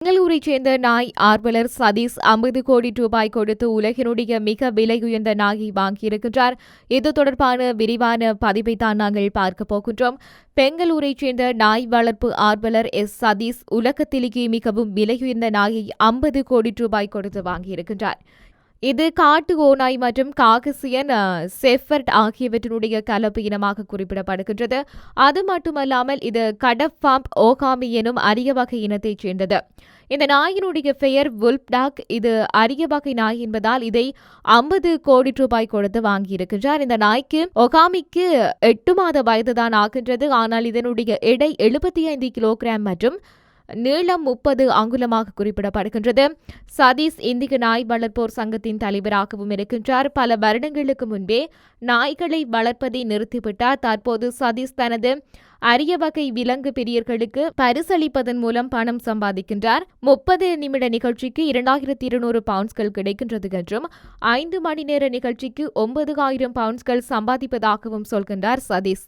பெங்களூரைச் சேர்ந்த நாய் ஆர்வலர் சதீஷ் 50 கோடி ரூபாய் கொடுத்து உலகினுடைய மிக விலை உயர்ந்த நாயை வாங்கியிருக்கின்றார். இது தொடர்பான விரிவான பதிவை தான் நாங்கள் பார்க்க போகின்றோம். பெங்களூரைச் சேர்ந்த நாய் வளர்ப்பு ஆர்வலர் சதீஷ் உலகத்திலேயே மிகவும் விலையுயர்ந்த நாயை 50 கோடி ரூபாய் கொடுத்து வாங்கியிருக்கின்றார். இது காட்டு ஓநாய் மற்றும் காகசியன் செஃபர்ட் ஆகியவற்றினுடைய கலப்பு இனமாக குறிப்பிடப்படுகின்றது. அது மட்டுமல்லாமல் இது கடப்பாம்ப் ஓகாமி எனும் அரிய வகை இனத்தைச் சேர்ந்தது. இந்த நாயினுடைய பெயர் வுல்ப்டாக். இது அரிய வகை நாய் என்பதால் இதை 50 கோடி ரூபாய் கொடுத்து வாங்கியிருக்கின்றார். இந்த நாய்க்கு ஒகாமிக்கு 8 மாத வயதுதான் ஆகின்றது. ஆனால் இதனுடைய எடை 75 கிலோகிராம் மற்றும் நீளம் 30 அங்குலமாக குறிப்பிடப்படுகின்றது. சதீஷ் இந்திய நாய் வளர்ப்போர் சங்கத்தின் தலைவராகவும் இருக்கின்றார். பல வருடங்களுக்கு முன்பே நாய்களை வளர்ப்பதை நிறுத்திவிட்டார். தற்போது சதீஷ் தனது அரிய வகை விலங்கு பிரியர்களுக்கு பரிசளிப்பதன் மூலம் பணம் சம்பாதிக்கின்றார். 30 நிமிட நிகழ்ச்சிக்கு 2200 பவுண்ட்ஸ்கள் கிடைக்கின்றது என்றும் 5 மணி நேர நிகழ்ச்சிக்கு 9000 பவுண்ட்ஸ்கள் சம்பாதிப்பதாகவும் சொல்கின்றார் சதீஷ்.